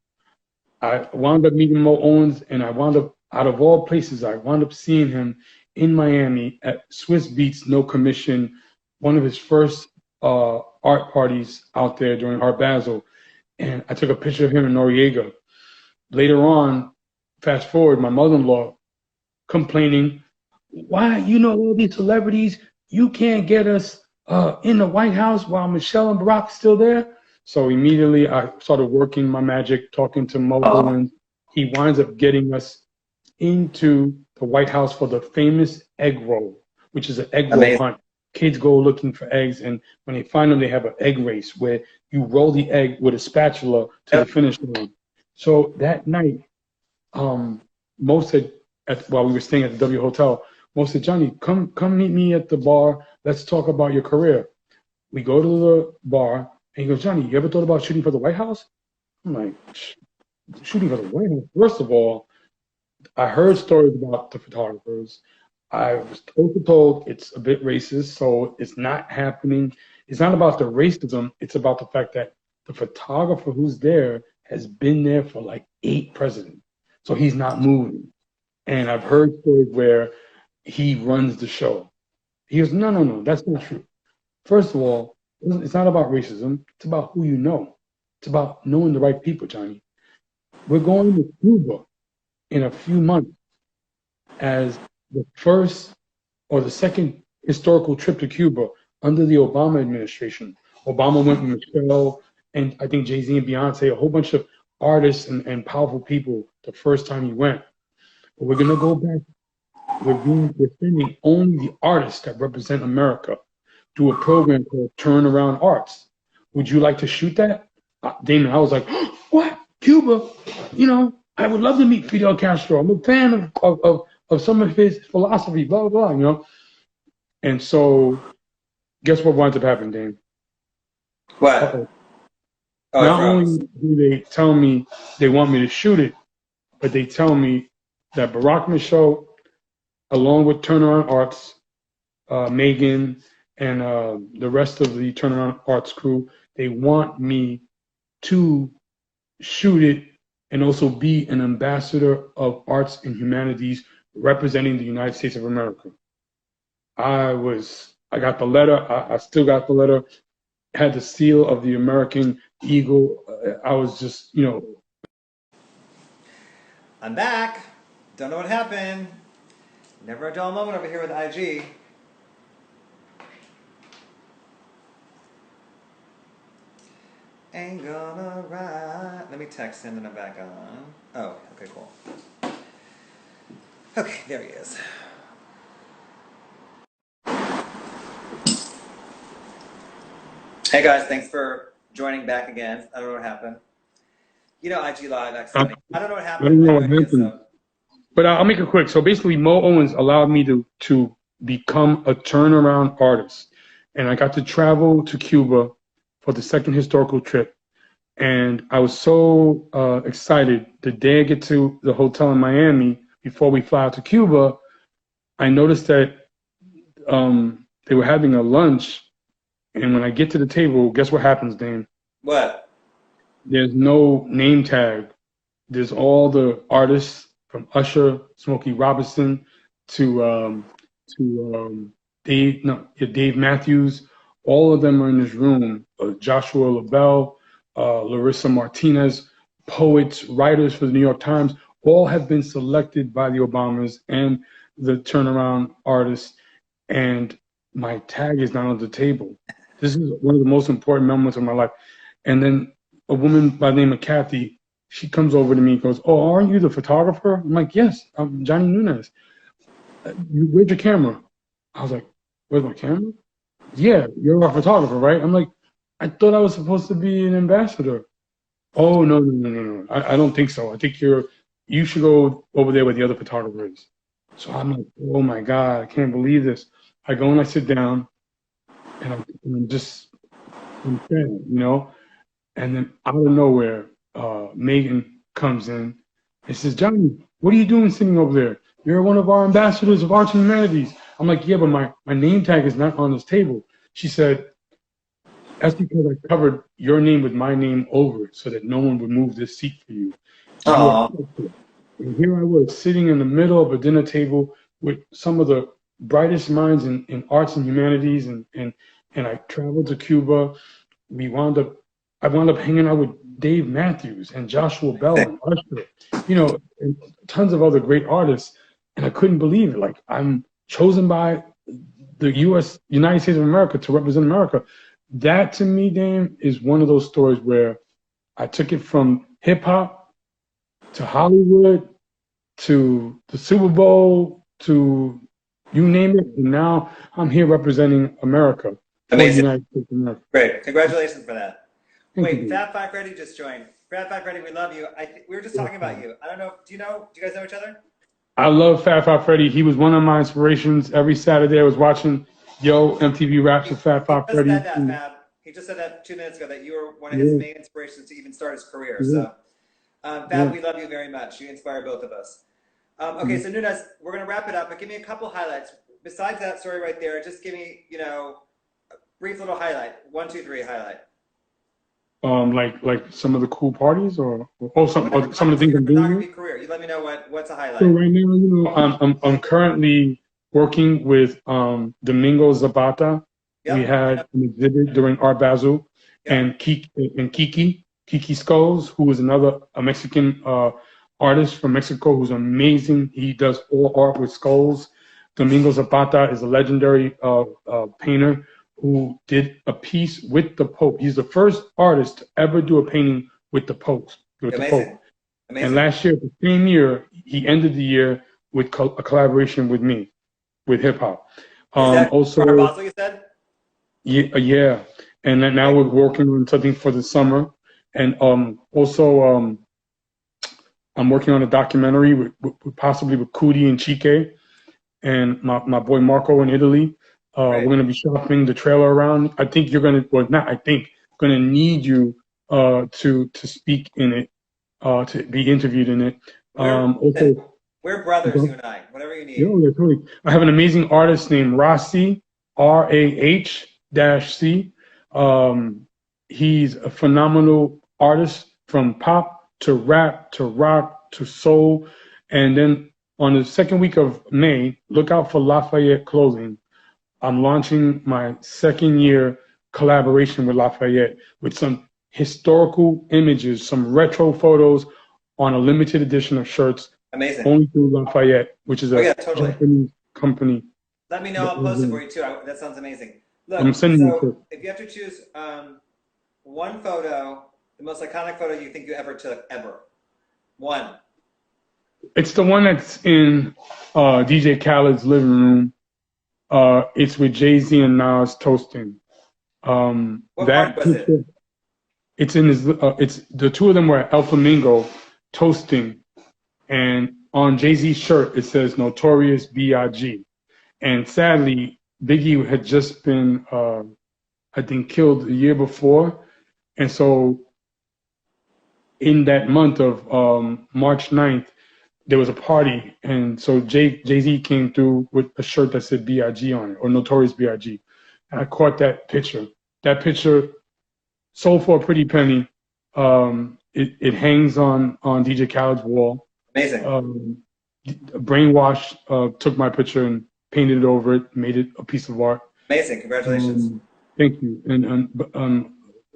I wound up meeting Mo Owens, and I wound up, out of all places, I wound up seeing him in Miami at Swiss Beats No Commission, one of his first art parties out there during Art Basel. And I took a picture of him in Noriega. Later on, fast forward, my mother-in-law complaining, why, all these celebrities, you can't get us in the White House while Michelle and Barack's still there. So immediately I started working my magic, talking to Mo Oh, Owens. He winds up getting us into the White House for the famous egg roll, which is an egg roll amazing. hunt. Kids go looking for eggs, and when they find them, they have an egg race where you roll the egg with a spatula to the Yep. finish line. So that night, um, Mo said, while we were staying at the W Hotel, Mo said, Johnny, come meet me at the bar. Let's talk about your career. We go to the bar, and he goes, Johnny, you ever thought about shooting for the White House? I'm like, shooting for the White House? First of all, I heard stories about the photographers. I was also told it's a bit racist, so it's not happening. It's not about the racism, it's about the fact that the photographer who's there has been there for like 8 presidents. So he's not moving. And I've heard stories where he runs the show. He goes, no, no, no, that's not true. First of all, it's not about racism. It's about who you know. It's about knowing the right people, Johnny. We're going to Cuba in a few months as the first or the second historical trip to Cuba under the Obama administration. Obama went with Michelle and I think Jay-Z and Beyonce, a whole bunch of artists and powerful people the first time he went. But we're gonna go back. We're sending only the artists that represent America through a program called Turnaround Arts. Would you like to shoot that? Damon, I was like, what? Cuba? I would love to meet Fidel Castro. I'm a fan of some of his philosophy, blah, blah, blah. And so, guess what winds up happening, Dame? What? Uh-oh. Oh, I Not froze. only do they tell me they want me to shoot it, but they tell me that Barack Michaud, along with Turnaround Arts, Megan, and the rest of the Turnaround Arts crew, they want me to shoot it and also be an ambassador of arts and humanities representing the United States of America. I got the letter. I still got the letter. Had the seal of the American Eagle. I was just, I'm back. Don't know what happened. Never a dull moment over here with IG. Ain't gonna ride. Let me text him and I'm back on. Oh, okay, cool. Okay, there he is. Hey guys, thanks for joining back again. I don't know what happened. You know, IG Live accidentally. I don't know what I happened. don't know what I did, happened. But I'll make it quick. So basically, Mo Owens allowed me to become a turnaround artist. And I got to travel to Cuba for the second historical trip. And I was so excited. The day I get to the hotel in Miami, before we fly out to Cuba, I noticed that they were having a lunch. And when I get to the table, guess what happens, Dane? What? There's no name tag. There's all the artists from Usher, Smokey Robinson, to Dave Matthews. All of them are in this room. Joshua LaBelle, Larissa Martinez, poets, writers for the New York Times, all have been selected by the Obamas and the turnaround artists. And my tag is not on the table. This is one of the most important moments of my life. And then a woman by the name of Kathy, she comes over to me and goes, "Oh, aren't you the photographer?" I'm like, "Yes, I'm Johnny Nunez. Where's your camera?" I was like, "Where's my camera?" "Yeah, you're a photographer, right?" I'm like, "I thought I was supposed to be an ambassador." "Oh, no. I don't think so. I think you should go over there where the other photographer is." So I'm like, "Oh my God, I can't believe this." I go and I sit down and I'm just, I'm sad, you know? And then out of nowhere, Megan comes in and says, "Johnny, what are you doing sitting over there? You're one of our ambassadors of arts and humanities." I'm like, "Yeah, but my name tag is not on this table." She said, "That's because I covered your name with my name over it so that no one would move this seat for you. You are special." And here I was sitting in the middle of a dinner table with some of the brightest minds in arts and humanities, and I traveled to Cuba. I wound up hanging out with Dave Matthews and Joshua Bell and Usher, and tons of other great artists. And I couldn't believe it. Like, I'm chosen by the United States of America to represent America. That to me, Dame, is one of those stories where I took it from hip hop to Hollywood to the Super Bowl to you name it. And now I'm here representing America. Amazing. United States of America. Great. Congratulations for that. Thank you. Fat Five Freddy just joined. Fat Five Freddy, we love you. We were just talking about you. I don't know. Do you guys know each other? I love Fat Five Freddy. He was one of my inspirations. Every Saturday I was watching MTV Raps with Fat Five Freddy. He just said that 2 minutes ago, that you were one of his main inspirations to even start his career. So, Fab, we love you very much. You inspire both of us. Okay, so Nunez, we're going to wrap it up, but give me a couple highlights. Besides that story right there, just give me, a brief little highlight. 1, 2, 3 highlight. Like some of the cool parties, or some of the things I'm doing. Career. You let me know what's a highlight. So right now, I'm currently working with Domingo Zapata. We had an exhibit during Art Basel, and Kiki Skulls, who is a Mexican artist from Mexico who's amazing. He does all art with skulls. Domingo Zapata is a legendary painter who did a piece with the Pope. He's the first artist to ever do a painting with the Pope. Amazing. And last year, the same year, he ended the year with a collaboration with me, with hip hop. Also, Basel, you said? Yeah. And then now we're working on something for the summer. And also, I'm working on a documentary possibly with Cudi and Chike and my boy Marco in Italy. We're going to be shopping the trailer around. I think you're going to, going to need you to speak in it, to be interviewed in it. We're brothers, you and I. Whatever you need. Yeah, totally. I have an amazing artist named Rossi, RAH-C. He's a phenomenal artist, from pop to rap to rock to soul. And then on the second week of May, look out for Lafayette Clothing. I'm launching my second year collaboration with Lafayette with some historical images, some retro photos on a limited edition of shirts. Amazing. Only through Lafayette, which is a Japanese company. Let me know. I'll post it for you too. That sounds amazing. Look, I'm sending you. If you have to choose one photo, the most iconic photo you think you ever took, ever. One. It's the one that's in DJ Khaled's living room. It's with Jay-Z and Nas toasting. What party That was it? picture, it's in his. It's the two of them were at El Flamingo toasting, and on Jay-Z's shirt it says "Notorious B.I.G." And sadly, Biggie had just been, I think, killed the year before, and so in that month of March 9th, there was a party, and so Jay-Z came through with a shirt that said B.I.G. on it, or Notorious B.I.G. And I caught that picture. That picture sold for a pretty penny. It hangs on DJ Khaled's wall. Amazing. Brainwash took my picture and painted it over it, made it a piece of art. Amazing. Congratulations. Thank you. And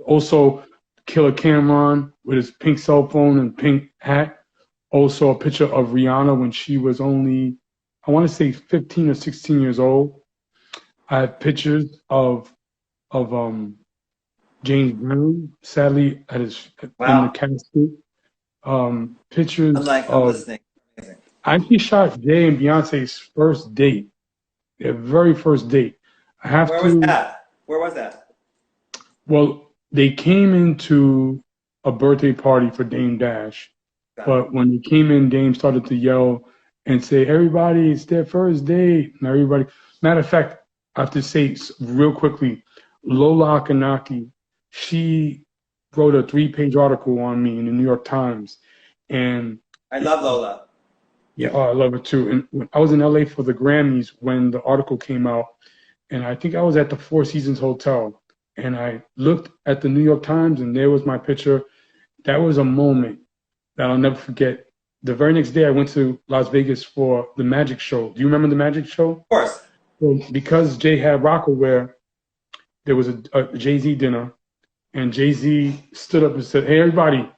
also Killer Cameron with his pink cell phone and pink hat. Also a picture of Rihanna when she was only, I want to say 15 or 16 years old. I have pictures of James Brown, sadly at his in the casket. Pictures I'm listening. Amazing. I actually shot Jay and Beyonce's first date, their very first date. Where was that? Where was that? Well, they came into a birthday party for Dame Dash, but when they came in, Dame started to yell and say, "Everybody, it's their first date." And everybody. Matter of fact, I have to say real quickly, Lola Akanaki, she wrote a 3-page article on me in the New York Times, and I love Lola. Yeah, oh, I love it too. And when I was in LA for the Grammys when the article came out, and I think I was at the Four Seasons Hotel, and I looked at the New York Times, and there was my picture. That was a moment that I'll never forget. The very next day, I went to Las Vegas for the Magic Show. Do you remember the Magic Show? Of course. Well, because Jay had Rockaware, there was a Jay-Z dinner, and Jay-Z stood up and said, "Hey, everybody,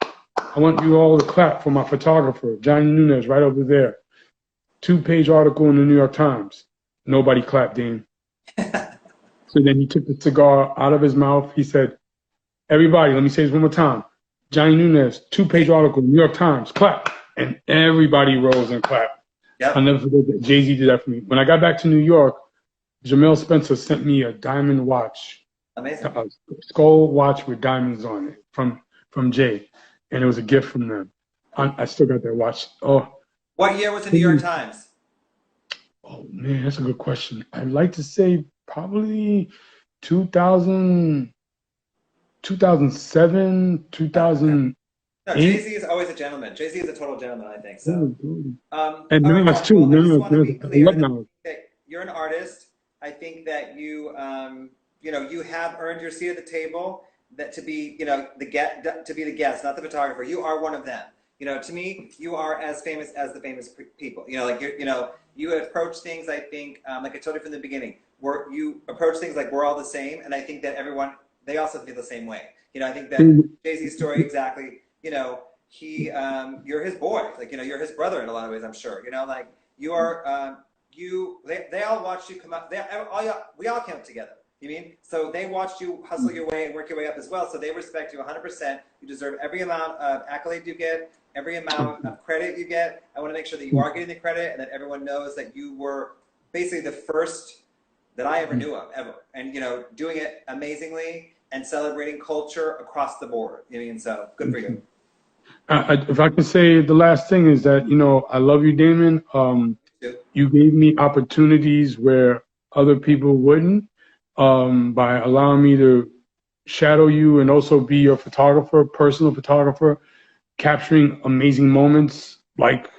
I want you all to clap for my photographer, Johnny Nunez, right over there." 2-page article in the New York Times. Nobody clapped, Dame. So then he took the cigar out of his mouth. He said, "Everybody, let me say this one more time. Johnny Nunez, 2-page article, New York Times, clap." And everybody rose and clapped. Yep. I'll never forget that Jay-Z did that for me. When I got back to New York, Jamel Spencer sent me a diamond watch. Amazing. A skull watch with diamonds on it from Jay. And it was a gift from them. I still got that watch. Oh. What year was the New York Times? Oh, man, that's a good question. I'd like to say probably 2000, 2007, 2000. No, Jay-Z is always a gentleman. Jay-Z is a total gentleman, I think. So. And Nunez too. You're an artist. I think that you have earned your seat at the table. That to be, the guest, not the photographer. You are one of them. To me, you are as famous as the famous people. You approach things. I think, like I told you from the beginning, you approach things like we're all the same, and I think that they also feel the same way. I think that Jay-Z's story exactly. You're his boy. You're his brother in a lot of ways. I'm sure. You are. They all watched you come up. We all came up together. You mean? So they watched you hustle your way and work your way up as well. So they respect you 100%. You deserve every amount of accolade you get, every amount of credit you get. I want to make sure that you are getting the credit and that everyone knows that you were basically the first that I ever knew of, ever. And, doing it amazingly and celebrating culture across the board. So good for you. If I could say the last thing is that, I love you, Damon. You gave me opportunities where other people wouldn't. By allowing me to shadow you and also be your photographer, personal photographer, capturing amazing moments like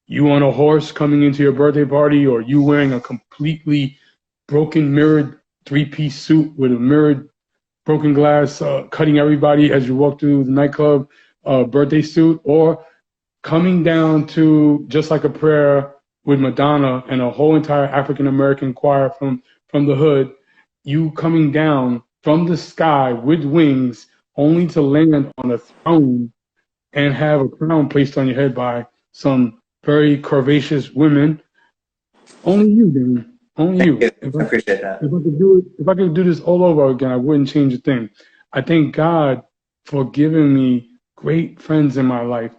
you on a horse coming into your birthday party, or you wearing a completely broken mirrored 3-piece suit with a mirrored broken glass, cutting everybody as you walk through the nightclub, birthday suit, or coming down to Just Like a Prayer with Madonna and a whole entire African-American choir from the hood. You coming down from the sky with wings only to land on a throne and have a crown placed on your head by some very curvaceous women. Only you, Damon. Only you. I appreciate that. If I could do this all over again, I wouldn't change a thing. I thank God for giving me great friends in my life,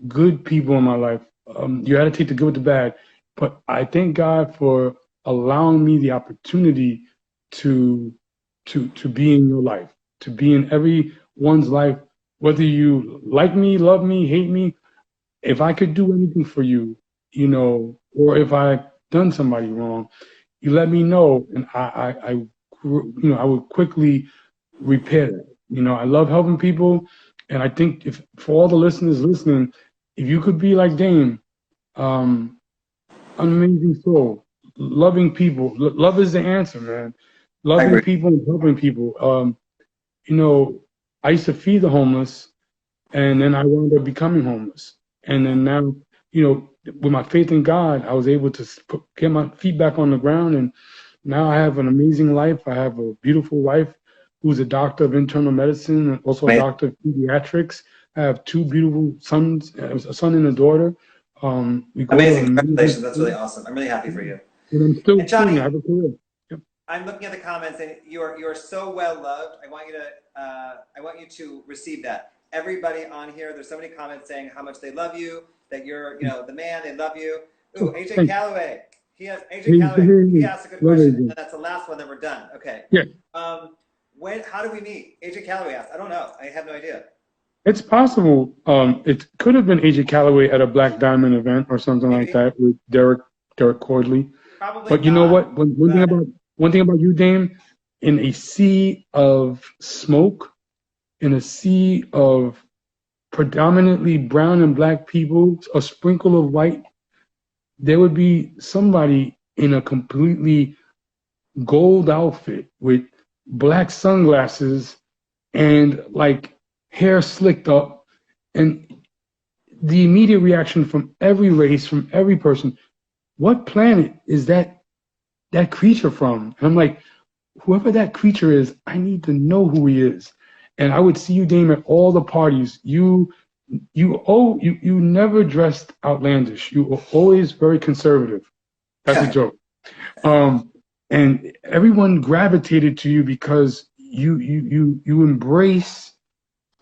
good people in my life. You got to take the good with the bad, but I thank God for allowing me the opportunity to to be in your life, to be in everyone's life, whether you like me, love me, hate me. If I could do anything for you, you know, or if I've done somebody wrong, you let me know, and I would quickly repair that. You know, I love helping people, and I think if for all the listeners listening, if you could be like Dame, um, an amazing soul, loving people, love is the answer, man. I Loving agree. people and helping people. You know, I used to feed the homeless, and then I wound up becoming homeless. And then now, you know, with my faith in God, I was able to get my feet back on the ground. And now I have an amazing life. I have a beautiful wife who's a doctor of internal medicine and also a Amazing. doctor of pediatrics. I have two beautiful sons, a son and a daughter. We go to Amazing. an amazing Congratulations. That's really school, awesome. I'm really happy for you. and I'm still And student. I Johnny, have a career. Yep. I'm looking at the comments, and you are so well loved. I want you to receive that. Everybody on here, there's so many comments saying how much they love you, that you're the man. They love you. Ooh, Oh, AJ thanks. Calloway. AJ Hey, Calloway. hey, He hey. asked a good Love question, it. and that's the last one. Then we're done. Okay. Yeah. How do we meet? AJ Calloway asked. I don't know. I have no idea. It's possible. It could have been AJ Calloway at a Black Diamond event or something like Maybe. that with Derek Cordley. Probably But you know not. what? But One thing about you, Dame, in a sea of smoke, in a sea of predominantly brown and black people, a sprinkle of white, there would be somebody in a completely gold outfit with black sunglasses and like hair slicked up, and the immediate reaction from every race, from every person, what planet is that creature from? And I'm like, whoever that creature is, I need to know who he is. And I would see you, Dame, at all the parties. You never dressed outlandish. You were always very conservative. That's a joke. Um, and everyone gravitated to you because you embrace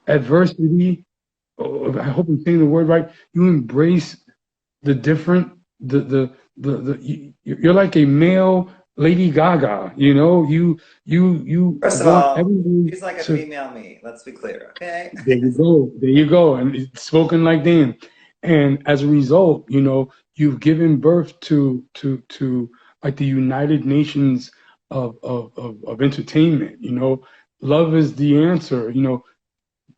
adversity. I hope I'm saying the word right. You embrace the different, you're like a male Lady Gaga. You know, you first of want all, everyone she's like a to. female me. Let's be clear, okay? There you go. There you go. And it's spoken like them. And as a result, you know, you've given birth to like the United Nations of entertainment. You know, love is the answer. You know,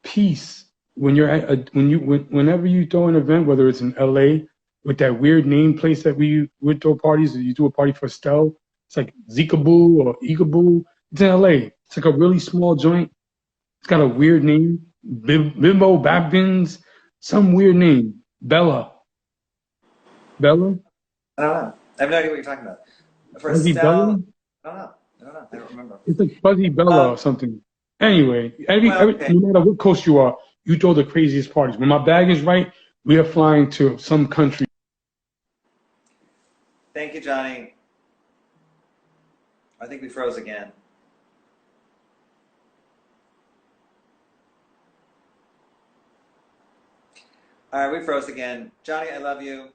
peace. When you're at whenever you throw an event, whether it's in LA with that weird name place that we would throw parties, you do a party for Stell. It's like Zikaboo or Igaboo. It's in LA. It's like a really small joint. It's got a weird name. Bimbo Babbins, some weird name. Bella. Bella? I don't know. I have no idea what you're talking about. For Fuzzy Bella? Estelle, I don't know. I don't know. I don't remember. It's like Fuzzy Bella or Um, something. Anyway, well, okay. no matter what coast you are, you throw the craziest parties. When my bag is right, we are flying to some country. Thank you, Johnny. I think we froze again. All right, we froze again. Johnny, I love you.